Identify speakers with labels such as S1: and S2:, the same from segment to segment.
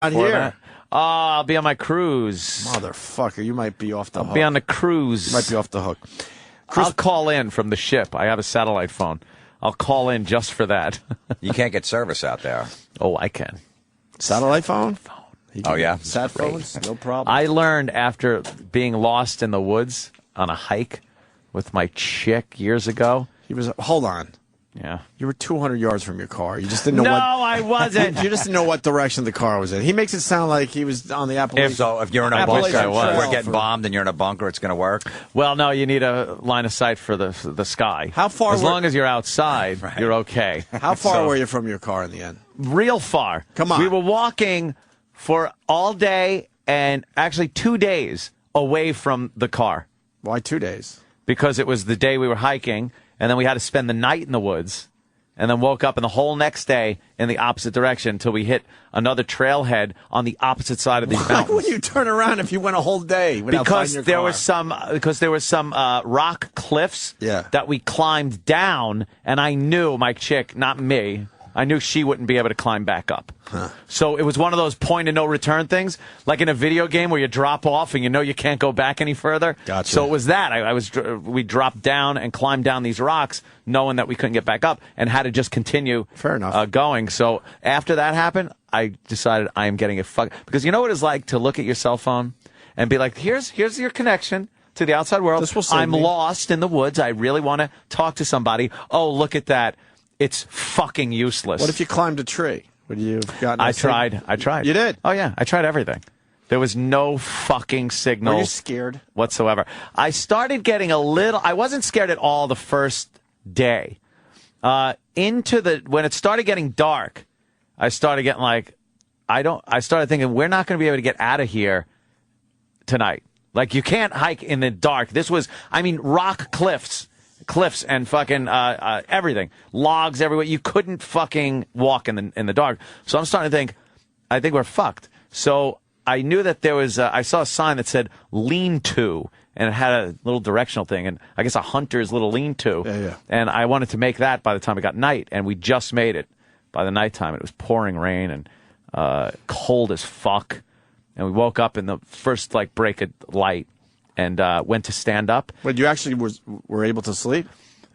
S1: Not here.
S2: That? Oh, I'll be on my cruise.
S1: Motherfucker, you might be off the hook.
S2: I'll be on the cruise.
S1: You might be off the hook.
S2: I'll call in from the ship. I have a satellite phone. I'll call in just for that.
S3: You can't get service out there.
S2: Oh, I can.
S1: Satellite phone?
S3: Oh, yeah?
S1: Sat phones? No problem.
S2: I learned after being lost in the woods on a hike with my chick years ago.
S1: Hold on.
S2: Yeah.
S1: You were 200 yards from your car. You just didn't know
S2: No,
S1: what...
S2: I wasn't.
S1: You just didn't know what direction the car was in. He makes it sound like he was on the Appalachian...
S3: If you're in a bunker,
S1: Appalachian Trail
S3: we're getting bombed and you're in a bunker, it's going to work?
S2: Well, no, you need a line of sight for the sky.
S1: How far
S2: As long as you're outside,
S3: Right.
S2: you're okay.
S1: How far were you from your car in the end?
S2: Real far.
S1: Come on.
S2: We were walking for all day and actually 2 days away from the car.
S1: Why 2 days?
S2: Because it was the day we were hiking, and then we had to spend the night in the woods, and then woke up in the whole next day in the opposite direction until we hit another trailhead on the opposite side of these
S1: Why
S2: mountains.
S1: would you turn around if you went a whole day without finding your car?
S2: Because there was some rock cliffs that we climbed down, and I knew my chick, not me, I knew she wouldn't be able to climb back up. So it was one of those point of no return things, like in a video game where you drop off and you know you can't go back any further.
S1: Gotcha.
S2: So it was that. We dropped down and climbed down these rocks knowing that we couldn't get back up and had to just continue
S1: Fair enough.
S2: going. So after that happened, I decided I am getting a fuck. Because you know what it's like to look at your cell phone and be like, here's your connection to the outside world.
S1: This will save
S2: I'm
S1: me.
S2: lost in the woods. I really want to talk to somebody. Oh, look at that. It's fucking useless.
S1: What if you climbed a tree? Would you have gotten
S2: I tried.
S1: You did?
S2: Oh, yeah. I tried everything. There was no fucking signal.
S1: Were you scared?
S2: Whatsoever. I started getting a little... I wasn't scared at all the first day. When it started getting dark, I started getting like... I started thinking, we're not going to be able to get out of here tonight. Like, you can't hike in the dark. This was, rock cliffs and fucking everything, logs everywhere. You couldn't fucking walk in the dark. So I'm starting to think, I think we're fucked. So I knew that there was. I saw a sign that said "lean to," and it had a little directional thing, and I guess a hunter's little lean to.
S1: Yeah.
S2: And I wanted to make that by the time it got night, and we just made it by the nighttime. It was pouring rain and cold as fuck, and we woke up in the first break of light. And went to stand up.
S1: But you actually were able to sleep?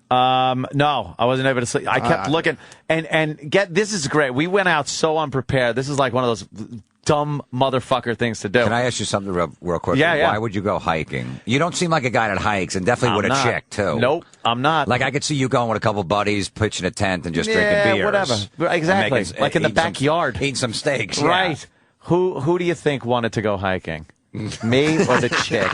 S2: No, I wasn't able to sleep. I kept looking. And this is great. We went out so unprepared. This is like one of those dumb motherfucker things to do.
S3: Can I ask you something real quick?
S2: Yeah.
S3: Why would you go hiking? You don't seem like a guy that hikes, and definitely with a chick, too.
S2: Nope, I'm not.
S3: Like, I could see you going with a couple buddies, pitching a tent, and just drinking beers.
S2: Whatever. Exactly. Like in the backyard.
S3: Eating some steaks.
S2: Right.
S3: Yeah.
S2: Who do you think wanted to go hiking? Me or the chick?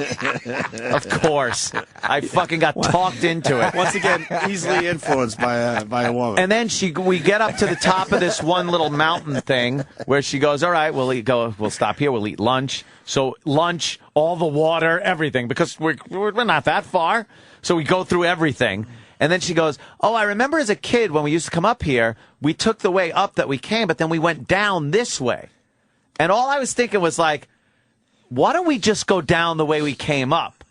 S2: Of course. I fucking got talked into it.
S1: Once again, easily influenced by a woman.
S2: And then we get up to the top of this one little mountain thing where she goes, all right, we'll stop here. We'll eat lunch. So lunch, all the water, everything, because we're not that far. So we go through everything. And then she goes, oh, I remember as a kid when we used to come up here, we took the way up that we came, but then we went down this way. And all I was thinking was like, why don't we just go down the way we came up?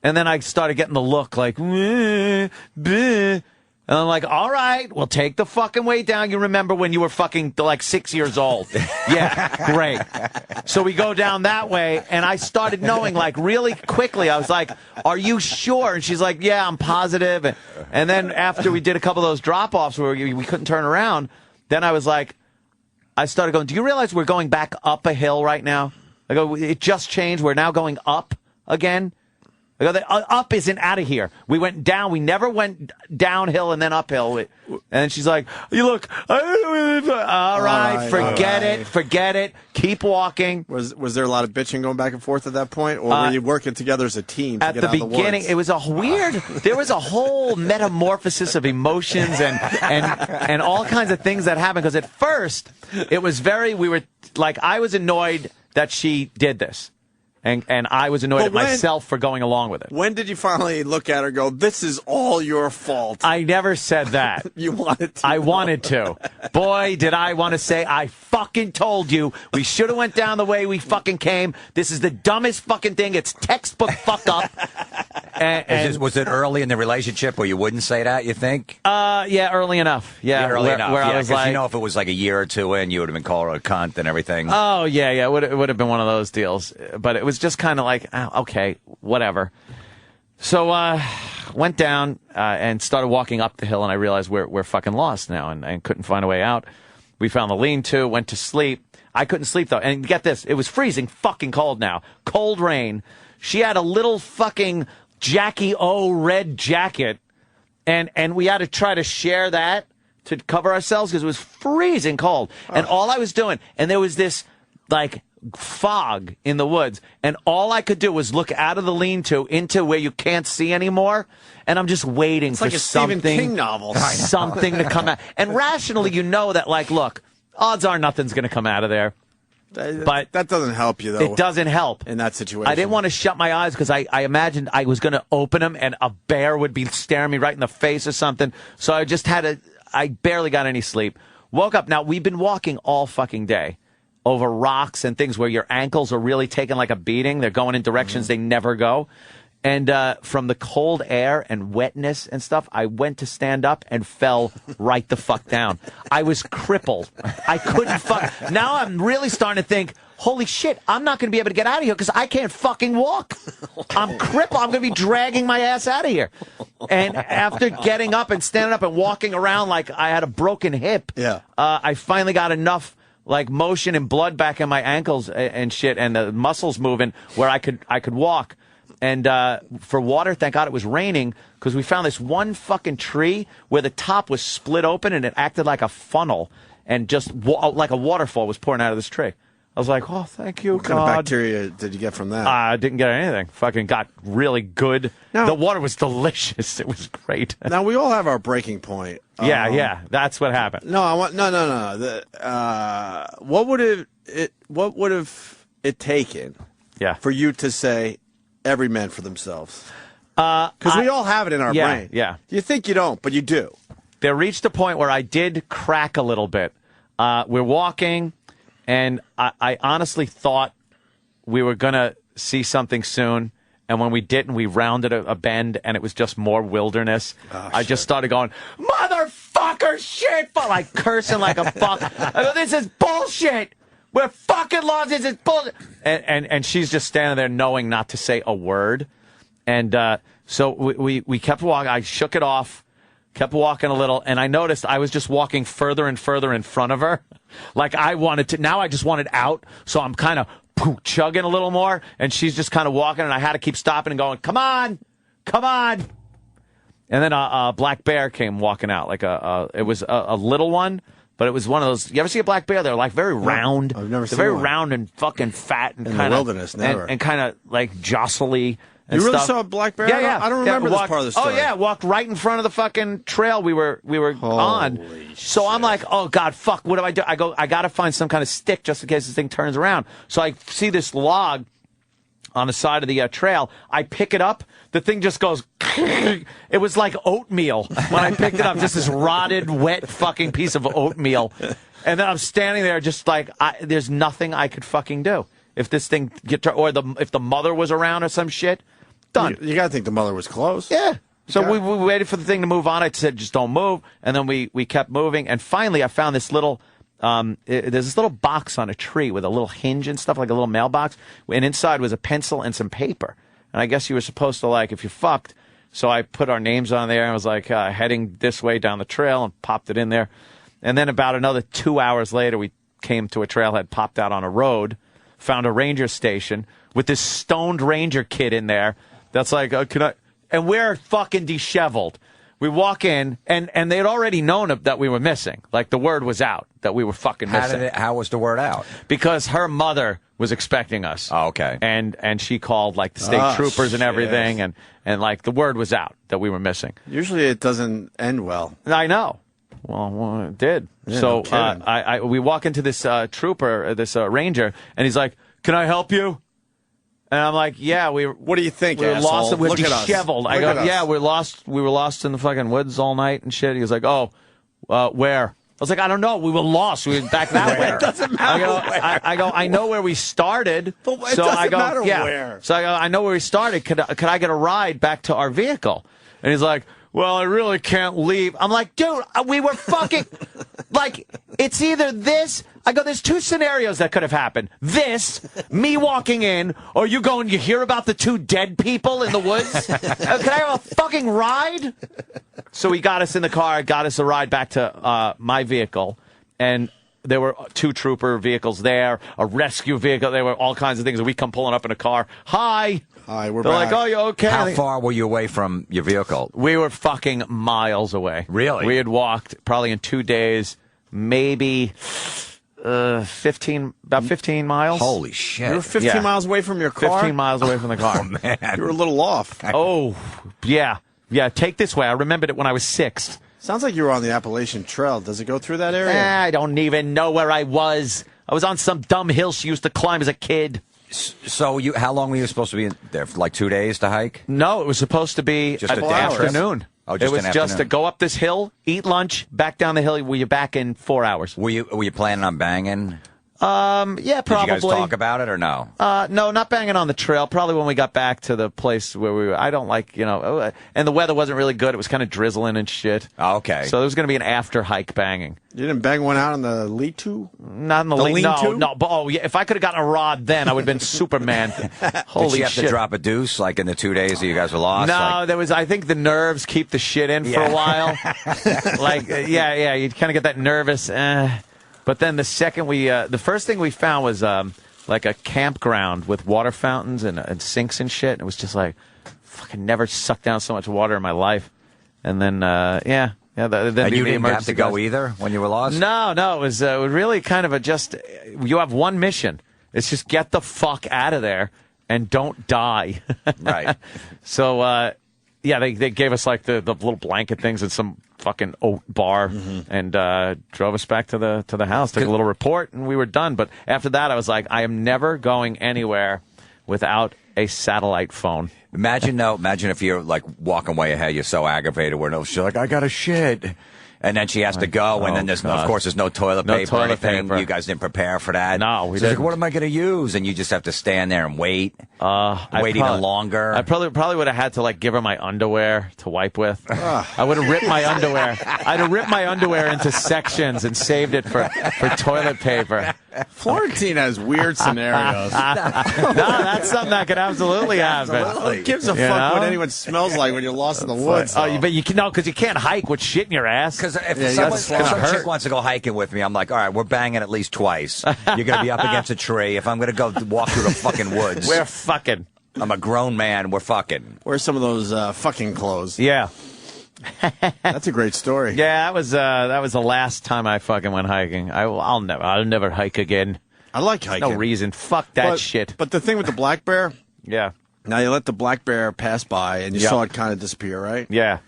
S2: And then I started getting the look like, bleh, bleh. And I'm like, all right, we'll take the fucking way down. You remember when you were fucking 6 years old? Yeah, great. So we go down that way, and I started knowing really quickly. I was like, are you sure? And she's like, yeah, I'm positive. And then after we did a couple of those drop-offs where we couldn't turn around, then I was like, I started going, do you realize we're going back up a hill right now? I go, it just changed. We're now going up again. I go, up isn't out of here. We went down. We never went downhill and then uphill. And then she's like, you look. All right, forget it. Keep walking.
S1: Was there a lot of bitching going back and forth at that point? Or were you working together as a team to
S2: at
S1: get
S2: the
S1: out of the
S2: beginning,
S1: woods?
S2: it was a weird, there was a whole metamorphosis of emotions and all kinds of things that happened. Because at first, it was I was annoyed that she did this. And I was annoyed at myself for going along with it.
S1: When did you finally look at her and go, this is all your fault?
S2: I never said that.
S1: You wanted to.
S2: I wanted to. Boy, did I want to say, I fucking told you. We should have went down the way we fucking came. This is the dumbest fucking thing. It's textbook fuck up.
S3: Was it early in the relationship where you wouldn't say that, you think?
S2: Yeah, early enough. Yeah,
S3: early enough.
S2: Where I was like,
S3: you know, if it was like a year or two in, you would have been called a cunt and everything.
S2: Oh, yeah. It would have been one of those deals. But it was just kind of like, okay, whatever. So went down and started walking up the hill, and I realized we're fucking lost now and couldn't find a way out. We found the lean-to, went to sleep. I couldn't sleep, though. And get this, it was freezing fucking cold now. Cold rain. She had a little fucking Jackie O red jacket, and we had to try to share that to cover ourselves because it was freezing cold. And all I was doing, and there was this, like, fog in the woods, and all I could do was look out of the lean-to into where you can't see anymore, and I'm just waiting for
S1: like a
S2: something,
S1: Stephen King novel.
S2: something to come out. And rationally, you know that, like, look, odds are nothing's going to come out of there. But
S1: that doesn't help you, though.
S2: It doesn't help
S1: in that situation.
S2: I didn't want to shut my eyes because I imagined I was going to open them and a bear would be staring me right in the face or something. So I just I barely got any sleep. Woke up. Now, we've been walking all fucking day over rocks and things where your ankles are really taking like a beating. They're going in directions they never go. And from the cold air and wetness and stuff, I went to stand up and fell right the fuck down. I was crippled. I couldn't fuck. Now I'm really starting to think, holy shit, I'm not going to be able to get out of here because I can't fucking walk. I'm crippled. I'm going to be dragging my ass out of here. And after getting up and standing up and walking around like I had a broken hip, I finally got enough like motion and blood back in my ankles and shit and the muscles moving where I could walk. And for water, thank God it was raining because we found this one fucking tree where the top was split open and it acted like a funnel and just like a waterfall was pouring out of this tree. I was like, oh, thank you,
S1: God. What kind of bacteria did you get from that?
S2: I didn't get anything. Fucking got really good. Now, the water was delicious. It was great.
S1: Now, we all have our breaking point.
S2: Yeah, that's what happened.
S1: No, what would it taken for you to say, every man for themselves? Because we all have it in our brain.
S2: Yeah.
S1: You think you don't, but you do.
S2: There reached a point where I did crack a little bit. We're walking, and I honestly thought we were going to see something soon. And when we didn't, we rounded a bend, and it was just more wilderness. I just started going, motherfucker, shit, like cursing like a fuck. I go, this is bullshit. We're fucking lost. This is bullshit. And she's just standing there knowing not to say a word. And so we kept walking. I shook it off, kept walking a little, and I noticed I was just walking further and further in front of her. Like I wanted to. Now I just wanted out, so I'm kind of chugging a little more, and she's just kind of walking, and I had to keep stopping and going, come on. And then a black bear came walking out. Like it was a little one. But it was one of those. You ever see a black bear? They're like very round.
S1: I've never seen
S2: They're very
S1: one.
S2: round and fucking fat and
S1: in
S2: kind
S1: the wilderness. Never.
S2: And kind of like jostly. And
S1: you really
S2: stuff.
S1: saw a black bear?
S2: Yeah.
S1: I don't remember this part of the story.
S2: Oh yeah, walked right in front of the fucking trail we were on. So I'm like, oh god, fuck, what do I do? I go, I gotta find some kind of stick just in case this thing turns around. So I see this log on the side of the trail. I pick it up. The thing just goes. It was like oatmeal when I picked it up. Just this rotted, wet fucking piece of oatmeal. And then I'm standing there just like, there's nothing I could fucking do. If this thing if the mother was around or some shit, done.
S1: You got to think the mother was close.
S2: Yeah. So we waited for the thing to move on. I said, just don't move. And then we kept moving. And finally, I found this little, there's this little box on a tree with a little hinge and stuff, like a little mailbox. And inside was a pencil and some paper. And I guess you were supposed to, like, if you fucked. So I put our names on there and I was like heading this way down the trail and popped it in there. And then about another 2 hours later, we came to a trailhead, popped out on a road, found a ranger station with this stoned ranger kid in there. That's like, can I? And we're fucking disheveled. We walk in, and they had already known that we were missing. Like, the word was out that we were fucking missing.
S3: How was the word out?
S2: Because her mother was expecting us.
S3: Oh, okay.
S2: And she called, like, the state troopers and everything, and, like, the word was out that we were missing.
S1: Usually it doesn't end well.
S2: I know. Well, it did.
S1: Yeah,
S2: so
S1: no
S2: we walk into this trooper, this ranger, and he's like, can I help you? And I'm like, yeah,
S1: what do you think,
S2: we're
S1: asshole?
S2: lost. We're
S1: Look
S2: disheveled. I go, yeah, we're lost. We were lost in the fucking woods all night and shit. He was like, oh, where? was like, I don't know. We were lost. We were back that way.
S1: It doesn't matter
S2: I go, I know where we started.
S1: But it doesn't matter where.
S2: So I go, I know where we started. Could I get a ride back to our vehicle? And he's like, well, I really can't leave. I'm like, dude, we were fucking, like, it's either this. I go, there's two scenarios that could have happened. This, me walking in, or you going, you hear about the two dead people in the woods? Can I have a fucking ride? So he got us in the car, got us a ride back to my vehicle, and there were two trooper vehicles there, a rescue vehicle. There were all kinds of things. And we come pulling up in a car. Hi.
S1: Hi, we're
S2: They're
S1: back.
S2: like, oh, you okay?
S3: How far were you away from your vehicle?
S2: We were fucking miles away.
S3: Really?
S2: We had walked probably in 2 days, maybe 15 miles.
S3: Holy shit.
S1: You were 15 miles away from your car?
S2: 15 miles away from the car.
S3: Oh, man.
S1: You were a little off.
S2: Oh, yeah. Yeah, take this way. I remembered it when I was 6.
S1: Sounds like you were on the Appalachian Trail. Does it go through that area?
S2: I don't even know where I was. I was on some dumb hill she used to climb as a kid.
S3: So how long were you supposed to be in there? For like 2 days to hike?
S2: No, it was supposed to be
S3: Just
S2: an
S3: a day
S2: afternoon.
S3: Oh,
S2: it
S3: just
S2: was
S3: an
S2: just to
S3: afternoon.
S2: go up this hill, eat lunch, back down the hill. Were you back in 4 hours?
S3: Were you planning on banging?
S2: Yeah, probably.
S3: Did you guys talk about it or no?
S2: No, not banging on the trail. Probably when we got back to the place where we were. I don't like, and the weather wasn't really good. It was kind of drizzling and shit.
S3: Oh, okay.
S2: So there was going to be an after hike banging.
S1: You didn't bang one out on the lean-to?
S2: Not in the
S1: lean-to?
S2: No. But, oh, yeah. If I could have gotten a rod then, I would have been Superman. Holy
S3: Did you have
S2: shit.
S3: to drop a deuce like in the 2 days that you guys were lost?
S2: No, there was. I think the nerves keep the shit in for a while. Yeah. You kind of get that nervous. But then the first thing we found was like a campground with water fountains and sinks and shit. It was just like, fucking never sucked down so much water in my life. And then, then
S3: And you didn't have to go either when you were lost?
S2: No, it was really kind of you have one mission. It's just get the fuck out of there and don't die.
S3: Right.
S2: So, they gave us like the little blanket things and some fucking oat bar and drove us back to the house, took a little report, and we were done. But after that, I was like, I am never going anywhere without a satellite phone.
S3: Imagine if you're like walking way ahead, you're so aggravated where she's like, I got to shit. And then she has to go, and then there's of course there's no toilet paper or anything. You guys didn't prepare for that.
S2: No, we
S3: didn't.
S2: didn't.
S3: Like, what am I going to use? And you just have to stand there and wait. Even longer.
S2: I probably would have had to like give her my underwear to wipe with. I would have ripped my underwear. I'd have ripped my underwear into sections and saved it for toilet paper.
S1: Florentine has weird scenarios.
S2: No, that's something that could absolutely happen.
S1: Who gives a fuck what anyone smells like when you're lost in the woods?
S2: But you can because you can't hike with shit in your ass.
S3: Because if some chick wants to go hiking with me, I'm like, all right, we're banging at least twice. You're going to be up against a tree. If I'm going to go walk through the fucking woods,
S2: we're fucking.
S3: I'm a grown man. We're fucking.
S1: Where's some of those fucking clothes?
S2: Yeah.
S1: That's a great story.
S2: Yeah, that was the last time I fucking went hiking. I'll never hike again.
S1: I like hiking.
S2: No reason. Fuck that shit.
S1: But the thing with the black bear,
S2: yeah.
S1: Now you let the black bear pass by and you saw it kind of disappear, right?
S2: Yeah.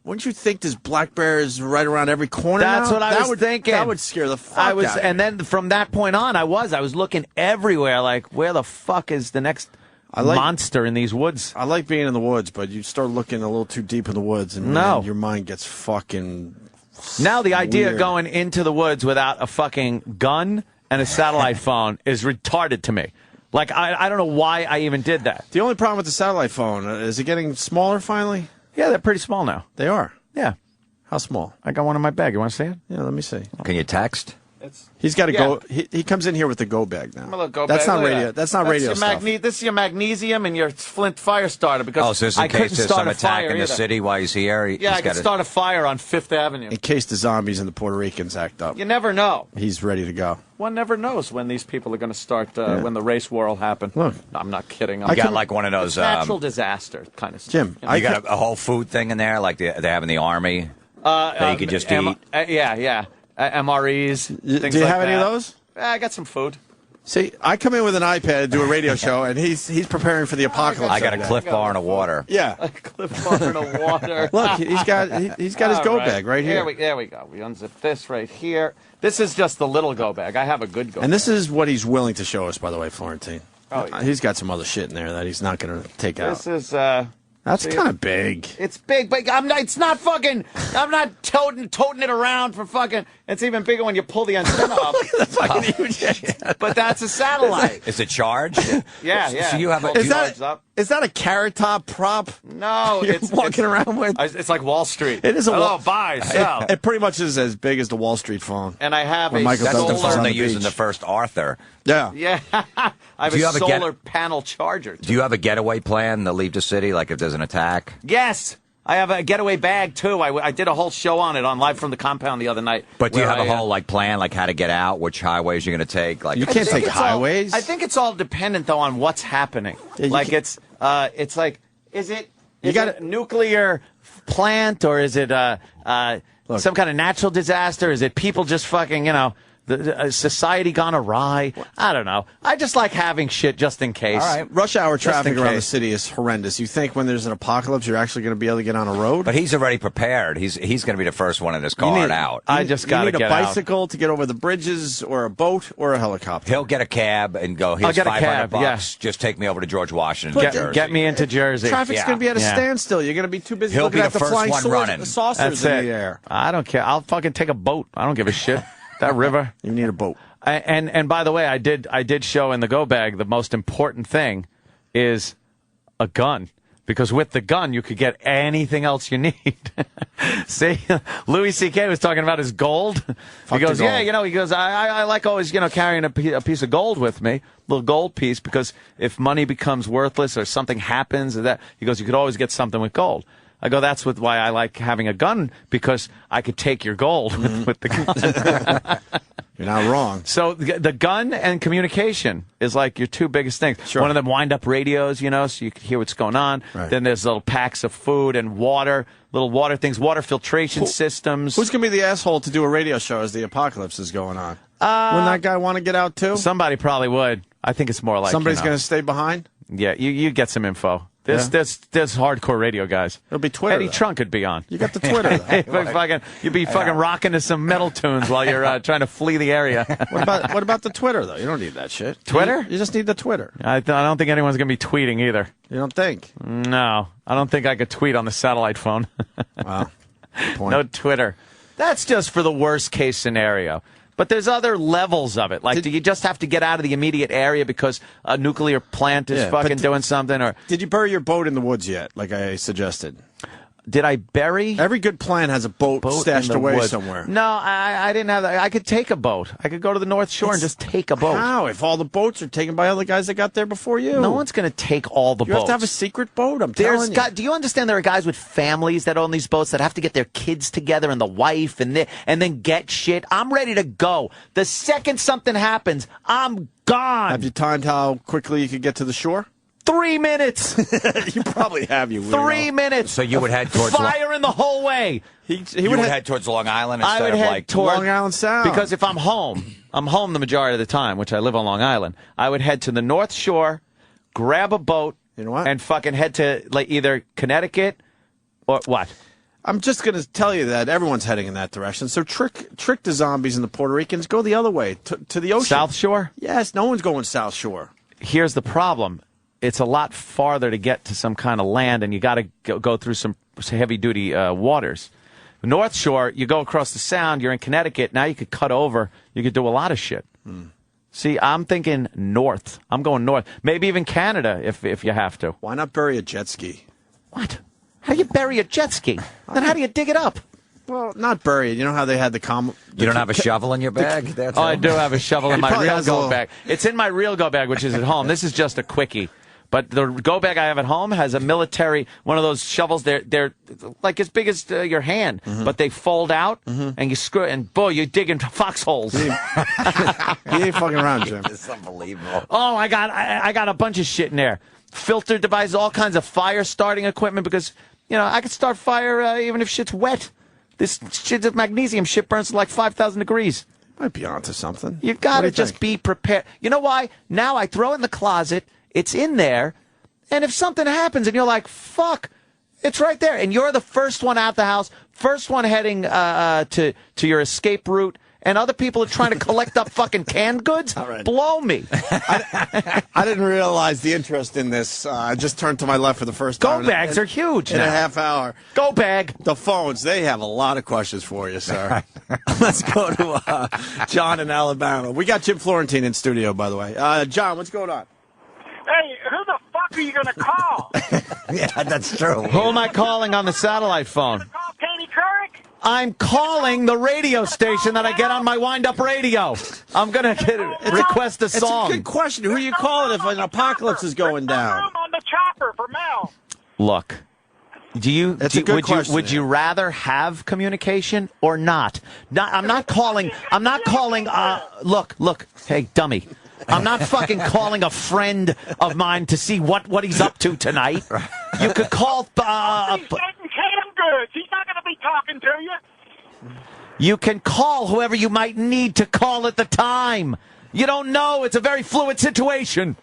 S1: Wouldn't you think this black bear is right around every corner?
S2: That's
S1: now?
S2: what I was thinking.
S1: That would scare the fuck out of me.
S2: And then from that point on, I was looking everywhere. Like, where the fuck is the next monster in these woods?
S1: I like being in the woods, but you start looking a little too deep in the woods, and man, your mind gets fucking.
S2: Now the idea
S1: weird.
S2: of going into the woods without a fucking gun and a satellite phone is retarded to me. Like, I don't know why I even did that.
S1: The only problem with the satellite phone is it getting smaller finally?
S2: Yeah, they're pretty small now.
S1: They are.
S2: Yeah.
S1: How small?
S2: I got one in my bag. You want to see it?
S1: Yeah, let me see.
S3: Can you text?
S1: He's got to go. He comes in here with the go bag now. That's not radio. That's not radio stuff.
S2: This is your magnesium and your Flint fire starter because
S3: so in case there's some attack in the city while he's here.
S2: I can start a fire on Fifth Avenue.
S1: In case the zombies and the Puerto Ricans act up.
S2: You never know.
S1: He's ready to go.
S2: One never knows when these people are going to start, when the race war will happen.
S1: Look.
S2: No, I'm not kidding.
S3: I got like one of those
S2: natural disaster kind of stuff.
S1: Jim,
S3: you got a whole food thing in there like they have in the Army that you could just eat.
S2: MREs.
S1: Do you have any of those?
S2: I got some food.
S1: See, I come in with an iPad to do a radio show, and he's preparing for the apocalypse.
S3: I got a Cliff Bar and a water.
S1: Yeah,
S2: a Cliff Bar and a water.
S1: Look, he's got his go bag right here.
S2: There we go. We unzip this right here. This is just the little go bag. I have a good go bag.
S1: And this is what he's willing to show us, by the way, Florentine.
S2: Oh, yeah.
S1: He's got some other shit in there that he's not going to take out.
S2: This is
S1: that's kind of big.
S2: It's big, but it's not fucking. I'm not toting it around for fucking. It's even bigger when you pull the antenna up.
S1: Look at the fucking huge.
S2: But that's a satellite.
S3: Is it charged?
S2: Yeah.
S3: So you have
S1: is that a Carrot Top prop?
S2: No,
S1: it's walking around with.
S2: It's like Wall Street.
S1: It is a
S2: buy, sell.
S1: It pretty much is as big as the Wall Street phone.
S2: And I have
S3: that's the phone they
S1: the
S3: used in the first Arthur.
S2: Yeah. I have a solar panel charger.
S3: Do you have a getaway plan to leave the city, like if there's an attack?
S2: Yes. I have a getaway bag, too. I did a whole show on it on Live from the Compound the other night.
S3: But do you have a whole plan, like how to get out, which highways you're going to take? Like
S1: you can't take highways.
S2: I think it's all dependent, though, on what's happening. Yeah, it's like, is it a nuclear plant, or is it some kind of natural disaster? Is it people just fucking, the society gone awry? I don't know. I just like having shit just in case.
S1: All right. Rush hour traffic around the city is horrendous. You think when there's an apocalypse, you're actually going to be able to get on a road?
S3: But he's already prepared. He's going to be the first one in his car out.
S1: I just got to get out. You need a bicycle to get over the bridges, or a boat, or a helicopter.
S3: He'll get a cab and go, here's $500. Yeah. Just take me over to George Washington, New Jersey.
S2: Get me into Jersey.
S1: Traffic's going to be at a standstill. You're going to be too busy looking at the flying saucers in the air.
S2: I don't care. I'll fucking take a boat. I don't give a shit. That river.
S1: You need a boat.
S2: And by the way, I did show in the go bag the most important thing is a gun, because with the gun you could get anything else you need. See, Louis C.K. was talking about his gold. He goes, I like always carrying a piece of gold with me, little gold piece, because if money becomes worthless or something happens, he goes, you could always get something with gold. I go, that's why I like having a gun, because I could take your gold with the gun.
S1: You're not wrong.
S2: So the gun and communication is like your two biggest things.
S1: Sure.
S2: One of them wind-up radios, so you can hear what's going on.
S1: Right.
S2: Then there's little packs of food and water, little water things, water filtration systems.
S1: Who's going to be the asshole to do a radio show as the apocalypse is going on? Wouldn't that guy want to get out, too?
S2: Somebody probably would. I think it's more like
S1: somebody's going to stay behind?
S2: Yeah, you get some info. There's hardcore radio guys.
S1: It'll be Twitter.
S2: Eddie Trunk could be on.
S1: You got the Twitter.
S2: You'd be fucking rocking to some metal tunes while you're trying to flee the area.
S1: What about the Twitter, though? You don't need that shit.
S2: Twitter?
S1: You just need the Twitter.
S2: I don't think anyone's going to be tweeting either.
S1: You don't think?
S2: No. I don't think I could tweet on the satellite phone.
S1: Wow. Good point.
S2: No Twitter. That's just for the worst case scenario. But there's other levels of it. Like, do you just have to get out of the immediate area because a nuclear plant is fucking doing something? Or
S1: did you bury your boat in the woods yet, like I suggested?
S2: Did I bury?
S1: Every good plan has a boat stashed away somewhere.
S2: No, I didn't have that. I could take a boat. I could go to the North Shore and just take a boat.
S1: How? If all the boats are taken by other guys that got there before you?
S2: No one's going to take all the boats.
S1: You have to have a secret boat, I'm telling you.
S2: Do you understand there are guys with families that own these boats that have to get their kids together and the wife and then get shit? I'm ready to go. The second something happens, I'm gone.
S1: Have you timed how quickly you could get to the shore?
S2: 3 minutes.
S1: You probably have, you weirdo.
S2: 3 minutes.
S3: So you would head towards
S2: firing the whole way.
S3: He would head towards Long Island instead
S2: I would
S3: of
S2: head toward
S1: Long Island Sound.
S2: Because if I'm home the majority of the time, which I live on Long Island, I would head to the North Shore, grab a boat, and fucking head to like either Connecticut or what?
S1: I'm just going to tell you that everyone's heading in that direction. So trick the zombies and the Puerto Ricans. Go the other way to the ocean.
S2: South Shore?
S1: Yes, no one's going South Shore.
S2: Here's the problem. It's a lot farther to get to some kind of land, and you got to go through some heavy-duty waters. North Shore, you go across the Sound, you're in Connecticut, now you could cut over, you could do a lot of shit. See, I'm thinking north. I'm going north. Maybe even Canada if you have to.
S1: Why not bury a jet ski?
S2: What? How do you bury a jet ski? Then how do you dig it up?
S1: Well, not bury it. You know how they had the
S3: You don't have a shovel in your bag?
S2: I do have a shovel in my real go bag. It's in my real go bag, which is at home. This is just a quickie. But the go bag I have at home has a military, one of those shovels. They're like as big as your hand, but they fold out, and you screw it, and boy, you dig into foxholes.
S1: You ain't fucking around, Jim.
S3: It's unbelievable.
S2: Oh, I got a bunch of shit in there. Filter devices, all kinds of fire starting equipment, because I could start fire even if shit's wet. This shit's magnesium shit burns to like 5,000 degrees.
S1: Might be onto something.
S2: You got to just be prepared. You know why? Now I throw it in the closet. It's in there, and if something happens and you're like, fuck, it's right there, and you're the first one out the house, first one heading to your escape route, and other people are trying to collect up fucking canned goods?
S1: Right.
S2: Blow me.
S1: I didn't realize the interest in this. I just turned to my left for the first time.
S2: Go bags are huge
S1: in
S2: now.
S1: a half hour.
S2: Go bag.
S1: The phones, they have a lot of questions for you, sir. Let's go to John in Alabama. We got Jim Florentine in studio, by the way. John, what's going on?
S4: Hey, who the fuck are you going to call?
S3: Yeah, that's true.
S2: Who am I calling on the satellite phone?
S4: Call Katie Couric?
S2: I'm calling the radio station that I get on my wind-up radio. I'm going to request a song.
S1: It's a good question. Who are you calling if an apocalypse is going down?
S4: I'm on the chopper for Mel.
S2: Look. Would you rather have communication or not? I'm not calling. Look. Hey, dummy. I'm not fucking calling a friend of mine to see what he's up to tonight. You could call.
S4: He's getting canned goods. He's not going to be talking to you.
S2: You can call whoever you might need to call at the time. You don't know. It's a very fluid situation.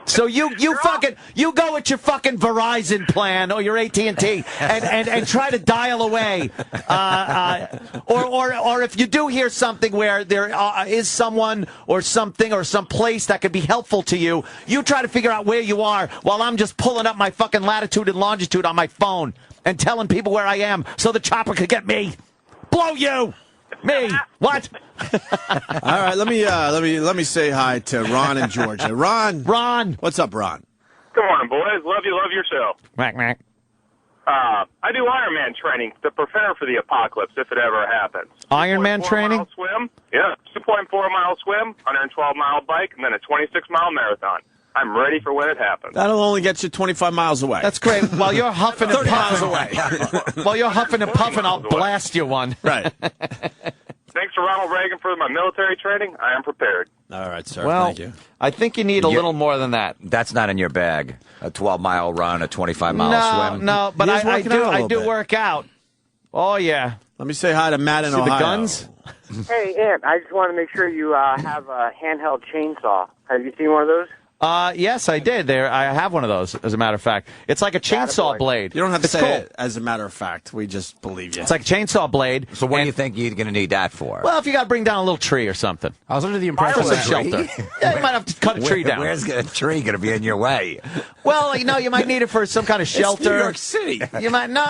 S2: So you go with your fucking Verizon plan or your AT&T and try to dial away, or if you do hear something where there is someone or something or some place that could be helpful to you, you try to figure out where you are while I'm just pulling up my fucking latitude and longitude on my phone and telling people where I am so the chopper could get me. Blow you. Me? What?
S1: All right, let me say hi to Ron in Georgia. Ron, what's up, Ron?
S5: Good morning, boys. Love you. Love your show.
S2: Mac.
S5: I do Ironman training to prepare for the apocalypse if it ever happens.
S2: Ironman training?
S5: 2.4 mile swim. Yeah, 2.4 mile swim, 112-mile bike, and then a 26-mile marathon. I'm ready for when it happens.
S1: That'll only get you 25 miles away.
S2: That's great. While you're huffing and
S1: 30 miles
S2: puffing,
S1: away.
S2: While you're huffing and puffing, I'll blast you one.
S1: Right.
S5: Thanks to Ronald Reagan for my military training. I am prepared.
S1: All right, sir.
S2: Well,
S1: thank you.
S2: I think you need a little more than that.
S3: That's not in your bag. A 12-mile run, a 25-mile swim.
S2: No, but I do work out. Oh, yeah.
S1: Let me say hi to Matt in
S2: See
S1: Ohio.
S2: the guns?
S6: Hey, Ant, I just want to make sure you have a handheld chainsaw. Have you seen one of those?
S2: Yes, I did. I have one of those, as a matter of fact. It's like a chainsaw blade.
S1: You don't have to say it, as a matter of fact. We just believe you.
S2: It's like a chainsaw blade.
S3: So what do you think you're going to need that for?
S2: Well, if you got to bring down a little tree or something.
S7: I was under the impression
S2: for some shelter. Yeah, you might have to cut a tree down.
S3: Where's a tree going to be in your way?
S2: Well, you might need it for some kind of shelter.
S1: It's New York City.
S2: You might no.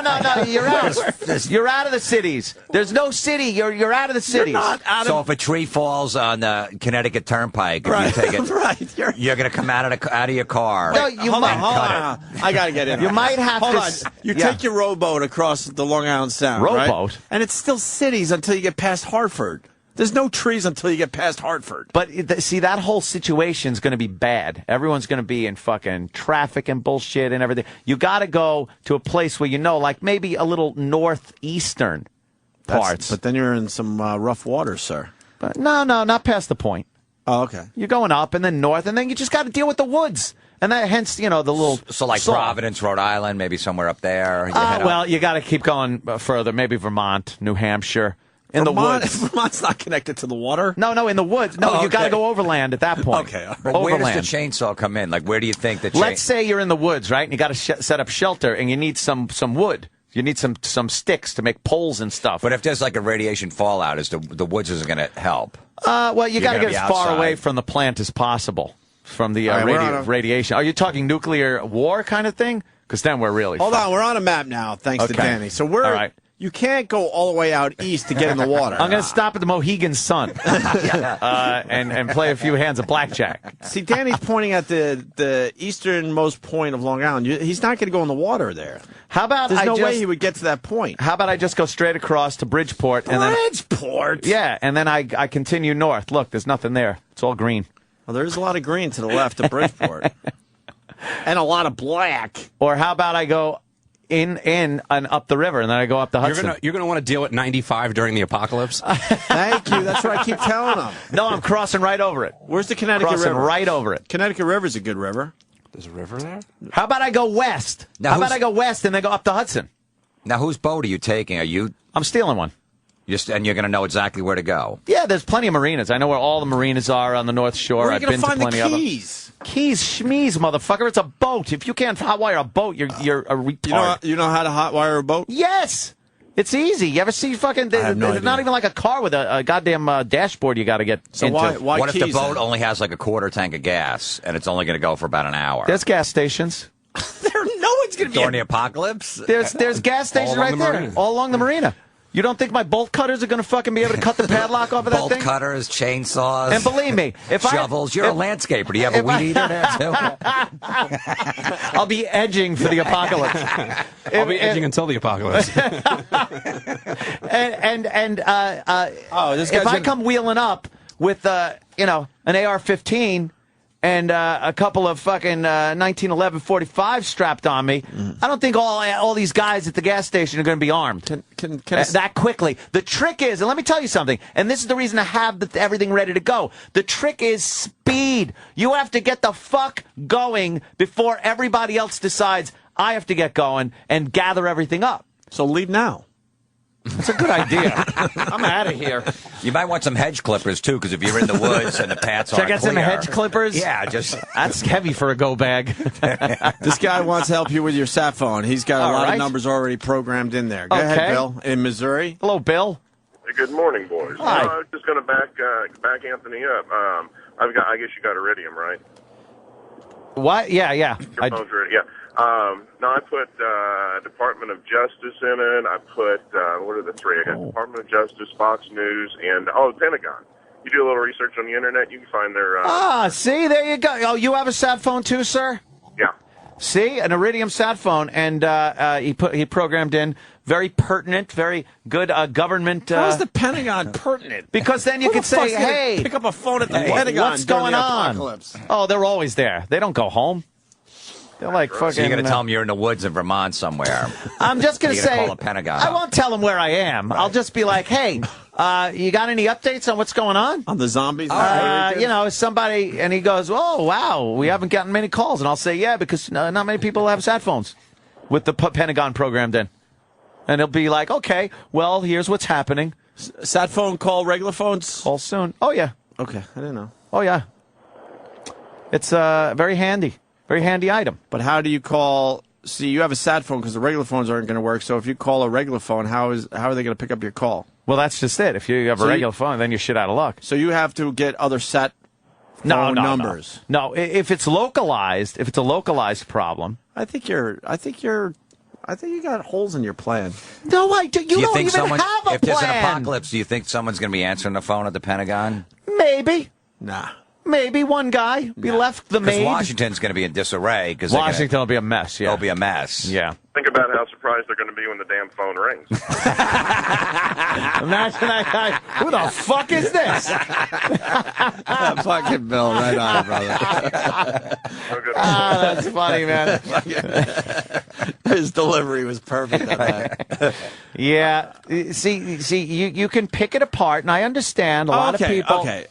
S2: You're out. You're out of the cities. There's no city. You're out of the cities.
S1: You're not out of...
S3: So if a tree falls on the Connecticut Turnpike,
S1: right.
S3: you take it,
S1: right.
S3: You're going to come out of your car.
S2: No, you
S1: hold
S2: might.
S1: on. I got to get in.
S2: You might have
S1: hold
S2: to.
S1: On. You take your rowboat across the Long Island Sound.
S2: Rowboat?
S1: Right? And it's still cities until you get past Hartford. There's no trees until you get past Hartford.
S2: But see, that whole situation's going to be bad. Everyone's going to be in fucking traffic and bullshit and everything. You got to go to a place where like maybe a little northeastern parts.
S1: But then you're in some rough waters, sir.
S2: But no, not past the point.
S1: Oh, okay.
S2: You're going up and then north, and then you just got to deal with the woods. And that, hence, the little...
S3: So like Providence, Rhode Island, maybe somewhere up there?
S2: You got to keep going further. Maybe Vermont, New Hampshire. In the woods.
S1: Vermont's not connected to the water?
S2: No, in the woods. No, you got to go overland at that point.
S1: Okay.
S3: But where does the chainsaw come in? Like, where do you think the
S2: Let's say you're in the woods, right? And you got to set up shelter, and you need some wood. You need some sticks to make poles and stuff.
S3: But if there's like a radiation fallout, the woods isn't going to help.
S2: Well, you got to get as far away from the plant as possible from the radiation. Are you talking nuclear war kind of thing? Because then we're really
S1: Hold on, we're on a map now, thanks to Danny. So we're... All right. You can't go all the way out east to get in the water.
S2: I'm going to stop at the Mohegan Sun and play a few hands of blackjack.
S1: See, Danny's pointing at the easternmost point of Long Island. He's not going to go in the water there.
S2: How about
S1: There's no way he would get to that point.
S2: How about I just go straight across to Bridgeport?
S1: Bridgeport?
S2: Yeah, and then I continue north. Look, there's nothing there. It's all green.
S1: Well, there's a lot of green to the left of Bridgeport. And a lot of black.
S2: Or how about I go... in and up the river, and then I go up the Hudson.
S7: You're going to want to deal at 95 during the apocalypse?
S1: Thank you. That's what I keep telling them.
S2: No, I'm crossing right over it.
S1: Where's the Connecticut River?
S2: Crossing right over it.
S1: Connecticut River's a good river.
S7: There's a river there?
S2: How about I go west? How about I go west and then go up the Hudson?
S3: Now, whose boat are you taking?
S2: I'm stealing one.
S3: And you're going to know exactly where to go?
S2: Yeah, there's plenty of marinas. I know where all the marinas are on the North Shore.
S1: Where are you
S2: I've been to
S1: find
S2: plenty
S1: the
S2: of them.
S1: keys?
S2: Keys, schmees, motherfucker. It's a boat. If you can't hotwire a boat, you're a retard.
S1: You know how to hotwire a boat?
S2: Yes. It's easy. You ever see fucking... There's not even like a car with a goddamn dashboard you got to get into.
S1: Why
S3: what if the boat only has like a quarter tank of gas and it's only going to go for about an hour?
S2: There's gas stations.
S1: No one's going to be...
S3: During the apocalypse?
S2: There's gas stations right there. All along the marina. You don't think my bolt cutters are going to fucking be able to cut the padlock off of that thing?
S3: Bolt cutters, chainsaws.
S2: And believe me,
S3: shovels. You're a landscaper. Do you have a weed eater there, too?
S2: I'll be edging for the apocalypse.
S7: I'll be edging until the apocalypse.
S2: If I come wheeling up with, an AR-15 and a couple of fucking 1911 45 strapped on me, I don't think all these guys at the gas station are going to be armed that quickly. The trick is, and let me tell you something, and this is the reason I have everything ready to go. The trick is speed. You have to get the fuck going before everybody else decides I have to get going and gather everything up.
S1: So leave now.
S2: That's a good idea. I'm out of here.
S3: You might want some hedge clippers, too, because if you're in the woods and the paths aren't
S2: clear. Should I get some hedge clippers?
S3: Yeah, just...
S2: That's heavy for a go bag.
S1: This guy wants to help you with your sat phone. He's got a lot of numbers already programmed in there. Go ahead, Bill, in Missouri.
S2: Hello, Bill.
S8: Hey, good morning, boys.
S2: Hi.
S8: I was just going to back Anthony up. I guess you got Iridium, right?
S2: What? Yeah.
S8: Your phone's ready, yeah. No, I put Department of Justice in it. I put, what are the three? I got Department of Justice, Fox News, and, the Pentagon. You do a little research on the Internet, you can find their...
S2: see, there you go. Oh, you have a sat phone too, sir?
S8: Yeah.
S2: See, an Iridium sat phone, and he programmed in very pertinent, very good government...
S1: How is the Pentagon pertinent?
S2: Because then you could say, hey...
S1: Pick up a phone at the Pentagon.
S2: What's going on?
S1: Apocalypse.
S2: Oh, they're always there. They don't go home. They're like fucking...
S3: So you're going to tell them you're in the woods in Vermont somewhere.
S2: I'm just going to say...
S3: call the Pentagon.
S2: I won't tell them where I am. Right. I'll just be like, hey, you got any updates on what's going on?
S1: On the zombies?
S2: Somebody... And he goes, oh, wow, we haven't gotten many calls. And I'll say, yeah, because not many people have sat phones with the Pentagon programmed in. And he'll be like, okay, well, here's what's happening.
S1: Sat phone call regular phones?
S2: Call soon. Oh, yeah.
S1: Okay, I didn't know.
S2: Oh, yeah. It's very handy. Very handy item.
S1: But how do you call... See, you have a sat phone because the regular phones aren't going to work. So if you call a regular phone, how are they going to pick up your call?
S2: Well, that's just it. If you have a regular phone, then you're shit out of luck.
S1: So you have to get other sat phone numbers.
S2: No, if it's localized, if it's a localized problem...
S1: I think you got holes in your plan.
S2: No, I do. You don't even have a plan.
S3: If there's an apocalypse, do you think someone's going to be answering the phone at the Pentagon?
S2: Maybe.
S1: Nah.
S2: Maybe one guy. We left the maid.
S3: Because Washington's going to be in disarray.
S2: Washington will be a mess, yeah.
S3: It'll be a mess.
S2: Yeah.
S8: Think about how surprised they're going to be when the damn phone rings.
S2: Imagine that guy. Who the fuck is this?
S1: Fucking Bill, right on, brother.
S2: That's funny, man.
S1: His delivery was perfect on that.
S2: Yeah. See, you can pick it apart, and I understand a lot of people.
S1: Okay.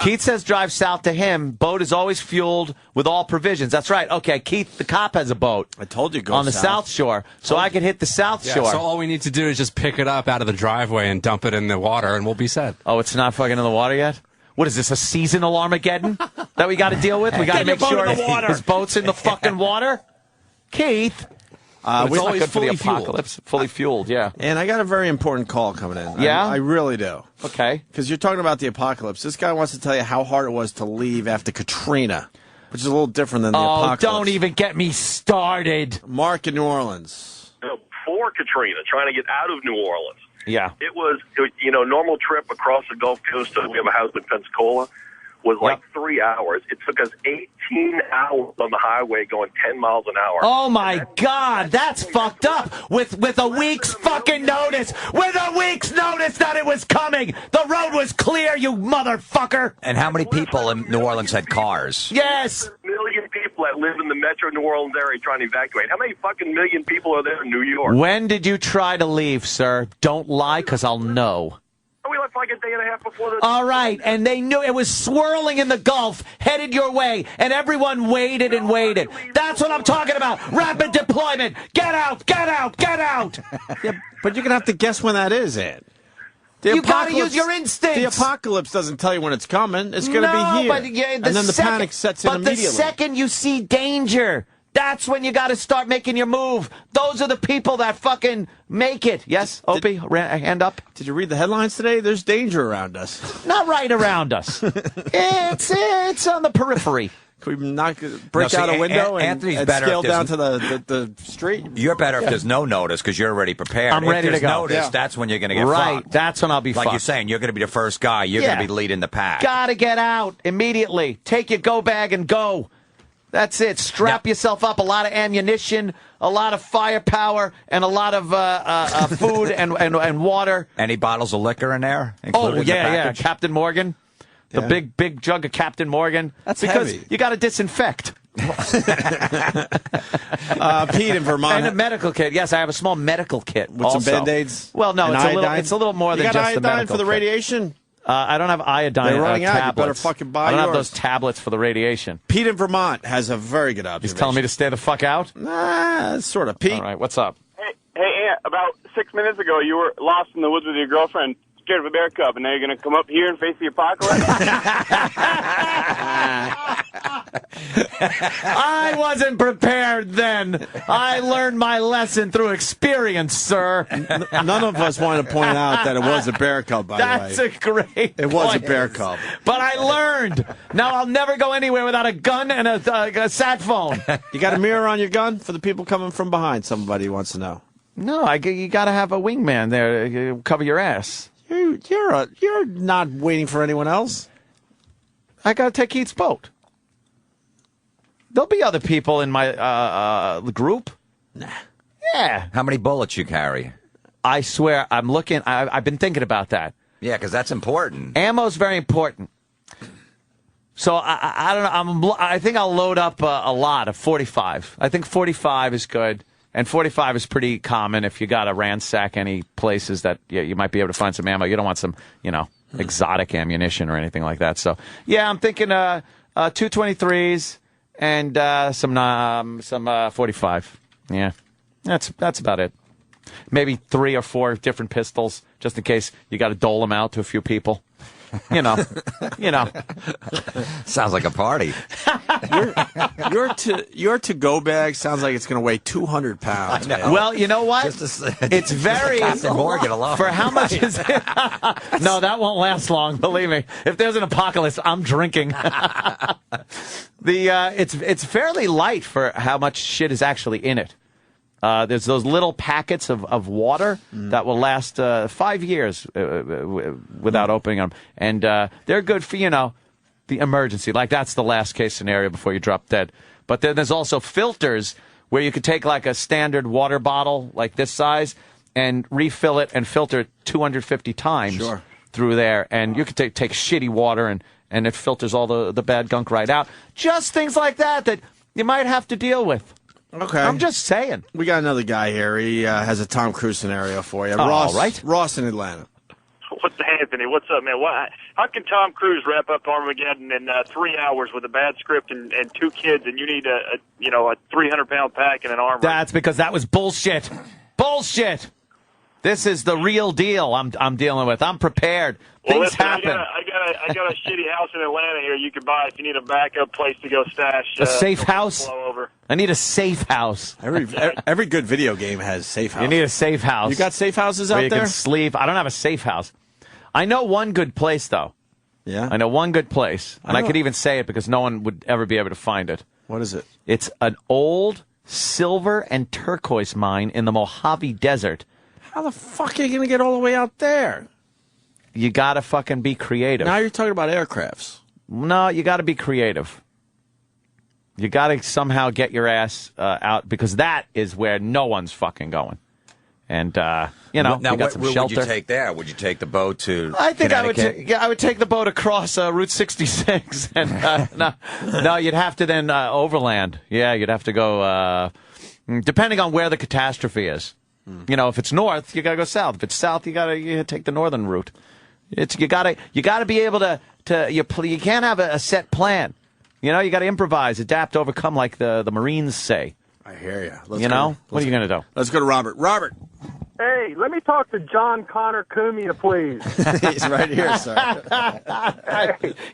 S2: Keith says drive south to him. Boat is always fueled with all provisions. That's right. Okay, Keith, the cop has a boat.
S1: I told you go
S2: on the South Shore, so I could hit the South Shore.
S7: So all we need to do is just pick it up out of the driveway and dump it in the water, and we'll be set.
S2: Oh, it's not fucking in the water yet? What is this, a seasonal Armageddon that we got to deal with? We got to make sure his boat's in the fucking water? Keith.
S7: It's always
S2: good for the apocalypse. Fully fueled, yeah.
S1: And I got a very important call coming in.
S2: Yeah?
S1: I really do.
S2: Okay.
S1: Because you're talking about the apocalypse. This guy wants to tell you how hard it was to leave after Katrina, which is a little different than the apocalypse.
S2: Oh, don't even get me started.
S1: Mark in New Orleans.
S9: Before Katrina, trying to get out of New Orleans.
S2: Yeah.
S9: It was, normal trip across the Gulf Coast. We have a house in Pensacola. Was like 3 hours. It took us 18 hours on the highway going 10 miles an hour.
S2: Oh, my God. That's fucked up. With a week's fucking notice. With a week's notice that it was coming. The road was clear, you motherfucker.
S3: And how many people in New Orleans had cars?
S2: Yes.
S9: Million people that live in the metro New Orleans area trying to evacuate. How many fucking million people are there in New York?
S2: When did you try to leave, sir? Don't lie, because I'll know.
S9: We left like a day and a half before the...
S2: All right, and they knew it was swirling in the Gulf, headed your way, and everyone waited and waited. That's what I'm talking about. Rapid deployment. Get out, get out, get out.
S1: Yeah, but you're going to have to guess when that is, Ed.
S2: You got to use your instincts.
S1: The apocalypse doesn't tell you when it's coming. It's going to be here.
S2: But,
S1: and then the panic sets in immediately.
S2: But the second you see danger, That's when you got to start making your move. Those are the people that fucking make it. Yes, Opie, hand up.
S1: Did you read the headlines today? There's danger around us.
S2: Not right around us. It's on the periphery.
S1: Can we break out a window and scale down to the street?
S3: You're better if there's no notice because you're already prepared.
S2: I'm ready to go.
S3: Notice, that's when you're going to get fucked.
S2: That's when I'll be fucked.
S3: Like you're saying, you're going to be the first guy. You're going to be leading the pack.
S2: Gotta get out immediately. Take your go bag and go. That's it. Strap yourself up. A lot of ammunition, a lot of firepower, and a lot of food and water.
S3: Any bottles of liquor in there?
S2: Oh, yeah. Captain Morgan. The big jug of Captain Morgan.
S1: That's
S2: because
S1: heavy.
S2: You got to disinfect.
S1: Pete in Vermont.
S2: And a medical kit. Yes, I have a small medical kit.
S1: With some Band-Aids?
S2: Well, no, it's a little more than just the medical
S1: kit. You got iodine for the radiation?
S2: I don't have iodine.
S1: They're running out.
S2: Tablets.
S1: You better fucking buy
S2: I don't
S1: yours.
S2: have those tablets for the radiation.
S1: Pete in Vermont has a very good observation.
S2: He's telling me to stay the fuck out?
S1: Sort of. Pete.
S2: All right, what's up?
S10: Hey, Aunt, about 6 minutes ago, you were lost in the woods with your girlfriend, scared of a bear cub, and now you're going to come up here and face the apocalypse?
S2: I wasn't prepared then. I learned my lesson through experience, sir.
S1: None of us want to point out that it was a bear cub, by the way.
S2: That's a great
S1: It was a bear cub.
S2: But I learned. Now I'll never go anywhere without a gun and a sat phone.
S1: You got a mirror on your gun for the people coming from behind? Somebody wants to know.
S2: No, you got to have a wingman there to cover your ass.
S1: You're not waiting for anyone else.
S2: I got to take Keith's boat. There'll be other people in my group.
S1: Nah.
S2: Yeah.
S3: How many bullets you carry?
S2: I swear, I'm looking. I've been thinking about that.
S3: Yeah, because that's important.
S2: Ammo's very important. So I don't know. I think I'll load up a lot of 45. I think 45 is good. And 45 is pretty common if you got to ransack any places that you might be able to find some ammo. You don't want some, exotic ammunition or anything like that. So, yeah, I'm thinking 223s and some 45. Yeah, that's about it. Maybe 3 or 4 different pistols, just in case you got to dole them out to a few people. You know.
S3: Sounds like a party.
S1: Your to-go bag sounds like it's going to weigh 200 pounds.
S2: Well, you know what? It's very
S3: Captain Morgan alone.
S2: For how much is it? No, that won't last long. Believe me. If there's an apocalypse, I'm drinking. It's fairly light for how much shit is actually in it. There's those little packets of water that will last 5 years without opening them. And they're good for, the emergency. Like, that's the last case scenario before you drop dead. But then there's also filters where you could take, like, a standard water bottle, like this size, and refill it and filter it 250 times through there. And you could take shitty water, and it filters all the bad gunk right out. Just things like that you might have to deal with.
S1: Okay.
S2: I'm just saying.
S1: We got another guy here. He has a Tom Cruise scenario for you.
S2: Ross, right?
S1: Ross in Atlanta.
S9: What's Anthony? What's up, man? How can Tom Cruise wrap up Armageddon in 3 hours with a bad script and 2 kids, and you need a 300-pound pack and an armor?
S2: That's because that was bullshit. Bullshit. This is the real deal I'm dealing with. I'm prepared. Things happen.
S9: I got a shitty house in Atlanta here you could buy if you need a backup place to go stash.
S2: A safe house?
S9: Over.
S2: I need a safe house.
S1: Every good video game has safe house.
S2: You need a safe house.
S1: You got safe houses out there?
S2: Where you can sleep. I don't have a safe house. I know one good place, though.
S1: Yeah?
S2: I know one good place. And I could even say it because no one would ever be able to find it.
S1: What is it?
S2: It's an old silver and turquoise mine in the Mojave Desert.
S1: How the fuck are you going to get all the way out there?
S2: You got to fucking be creative.
S1: Now you're talking about aircrafts.
S2: No, you got to be creative. You got to somehow get your ass out because that is where no one's fucking going. And,
S3: now,
S2: we got some shelter.
S3: Would you take there? Would you take the boat to
S2: I think
S3: Connecticut?
S2: I would take the boat across Route 66. And, no, you'd have to then overland. Yeah, you'd have to go, depending on where the catastrophe is. If it's north, you got to go south. If it's south, you take the northern route. You got to be able to you can't have a set plan. You got to improvise, adapt, overcome, like the Marines say.
S1: I hear you.
S2: What are you going to do?
S1: Let's go to Robert. Robert.
S11: Hey, let me talk to John Connor Cumia, please.
S1: He's right here, sir.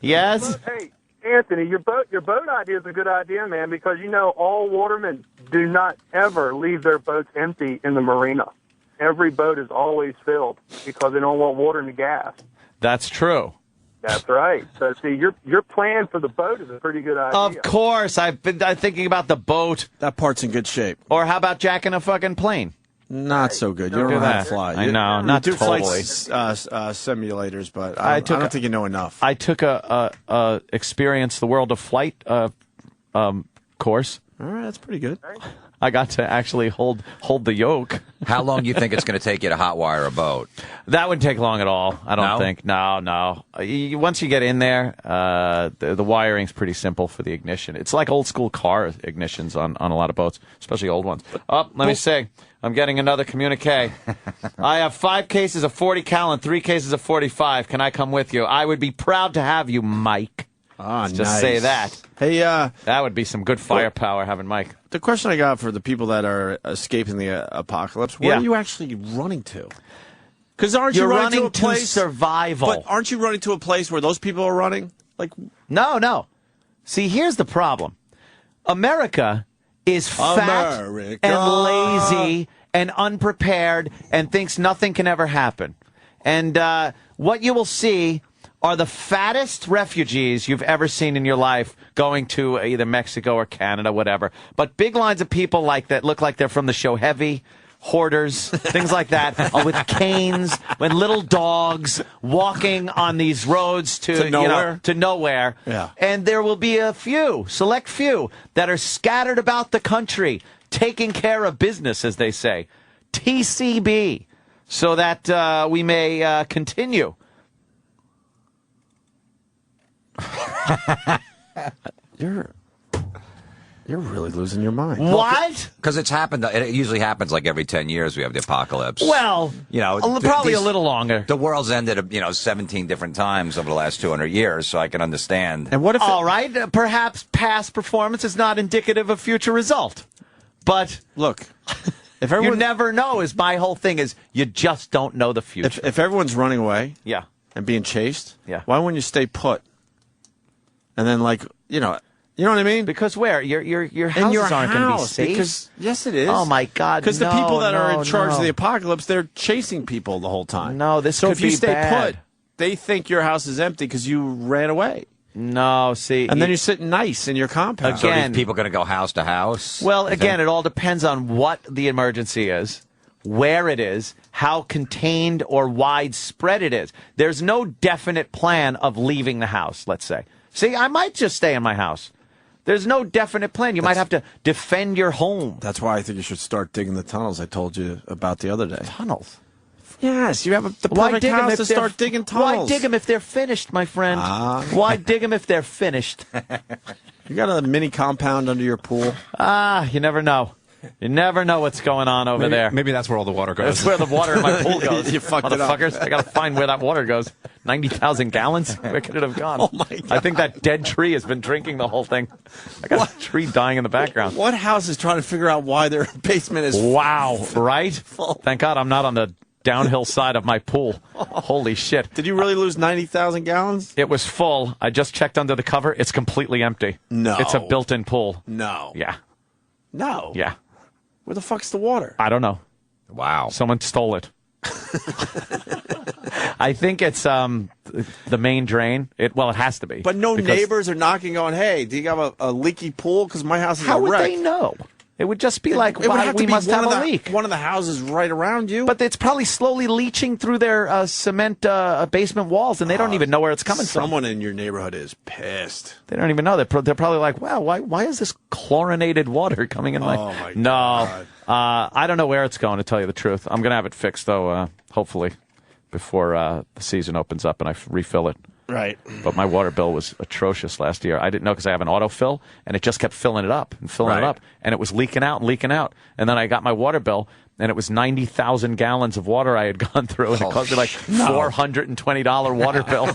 S2: Yes?
S11: Hey, Anthony, your boat idea is a good idea, man, because all watermen do not ever leave their boats empty in the marina. Every boat is always filled because they don't want water in the gas.
S2: That's true.
S11: That's right. So, see, your plan for the boat is a pretty good idea.
S2: Of course. I'm thinking about the boat.
S1: That part's in good shape.
S2: Or how about jacking a fucking plane?
S1: Not so good. You don't know how to fly.
S2: I know, not
S1: do
S2: totally.
S1: flight simulators, but I don't think you know enough.
S2: I took a Experience the World of Flight course.
S1: All right, that's pretty good.
S2: I got to actually hold the yoke.
S3: How long do you think it's going to take you to hotwire a boat?
S2: That wouldn't take long at all. I don't think. No. Once you get in there, the wiring's pretty simple for the ignition. It's like old school car ignitions on a lot of boats, especially old ones. Let me see. I'm getting another communique. I have 5 cases of 40 cal and 3 cases of 45. Can I come with you? I would be proud to have you, Mike.
S1: Ah,
S2: Just
S1: nice.
S2: say that.
S1: Hey,
S2: that would be some good firepower having Mike.
S1: The question I got for the people that are escaping the apocalypse: where are you actually running to? Because aren't you running to a place
S2: survival?
S1: But aren't you running to a place where those people are running? Like,
S2: no. See, here's the problem: America is fat and lazy and unprepared and thinks nothing can ever happen. And what you will see are the fattest refugees you've ever seen in your life going to either Mexico or Canada, whatever. But big lines of people like that look like they're from the show Heavy, hoarders, things like that, with canes, with little dogs, walking on these roads to nowhere. To nowhere.
S1: Yeah.
S2: And there will be a select few, that are scattered about the country, taking care of business, as they say. TCB, so that we may continue.
S1: You're really losing your mind.
S2: What?
S3: Because it's happened. It usually happens like every 10 years. We have the apocalypse.
S2: Well, probably a little longer.
S3: The world's ended, 17 different times over the last 200 years, so I can understand.
S1: And what if?
S2: All right, perhaps past performance is not indicative of future result, but
S1: look, if
S2: you never know. Is my whole thing is you just don't know the future.
S1: If everyone's running away,
S2: and
S1: being chased,
S2: why
S1: wouldn't you stay put? And then, you know what I mean?
S2: Because where your houses aren't going to be safe.
S1: Because yes, it is.
S2: Oh my God!
S1: Because the people that are in charge of the apocalypse, they're chasing people the whole time.
S2: No, this
S1: so
S2: could
S1: if you
S2: be
S1: stay
S2: bad.
S1: put, they think your house is empty because you ran away.
S2: No, see,
S1: and then you're sitting nice in your compound.
S3: So are these people going to go house to house?
S2: Well, again, it all depends on what the emergency is, where it is, how contained or widespread it is. There's no definite plan of leaving the house, let's say. See, I might just stay in my house. There's no definite plan. You might have to defend your home.
S1: That's why I think you should start digging the tunnels I told you about the other day.
S2: Tunnels?
S1: Yes, you have the perfect house to start digging tunnels.
S2: Why dig them if they're finished, my friend? Why dig them if they're finished?
S1: You got a mini compound under your pool?
S2: You never know. You never know what's going on over there.
S7: Maybe that's where all the water goes.
S2: That's where the water in my pool goes.
S1: You fucked it up.
S2: Motherfuckers, I got to find where that water goes. 90,000 gallons? Where could it have gone?
S1: Oh, my God.
S2: I think that dead tree has been drinking the whole thing. I got a tree dying in the background.
S1: What house is trying to figure out why their basement is
S2: right?
S1: full?
S2: Thank God I'm not on the downhill side of my pool. Holy shit.
S1: Did you really lose 90,000 gallons?
S2: It was full. I just checked under the cover. It's completely empty.
S1: No.
S2: It's a built-in pool.
S1: No.
S2: Yeah.
S1: No.
S2: Yeah.
S1: Where the fuck's the water?
S2: I don't know.
S3: Wow.
S2: Someone stole it. I think it's the main drain. It has to be.
S1: But neighbors are knocking going, hey, do you have a leaky pool? Because my house is a wreck.
S2: How would they know? It would just be like,
S1: it would have
S2: we
S1: to
S2: must
S1: be
S2: have a leak.
S1: One of the houses right around you.
S2: But it's probably slowly leaching through their cement basement walls, and they don't even know where it's coming from.
S1: Someone in your neighborhood is pissed.
S2: They don't even know. They're probably like, wow, why is this chlorinated water coming in my...
S1: Oh, my God.
S2: No. I don't know where it's going, to tell you the truth. I'm going to have it fixed, though, hopefully, before the season opens up and I refill it.
S1: Right.
S2: But my water bill was atrocious last year. I didn't know because I have an autofill, and it just kept filling it up and filling it up. And it was leaking out and leaking out. And then I got my water bill, and it was 90,000 gallons of water I had gone through, and it cost me like $420 water bill.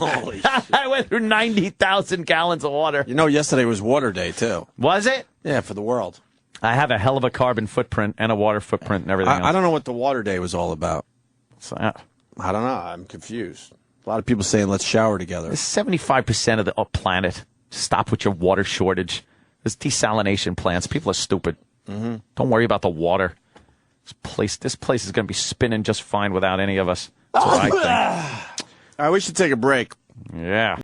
S2: I went through 90,000 gallons of water.
S1: You know, yesterday was water day, too.
S2: Was it?
S1: Yeah, for the world.
S2: I have a hell of a carbon footprint and a water footprint and everything else.
S1: I don't know what the water day was all about.
S2: So,
S1: I don't know. I'm confused. A lot of people saying, let's shower together.
S2: 75% of the planet Stop with your water shortage. This desalination plants. People are stupid. Mm-hmm. Don't worry about the water. This place is going to be spinning just fine without any of us. That's what I think.
S1: All right, we should take a break.
S2: Yeah.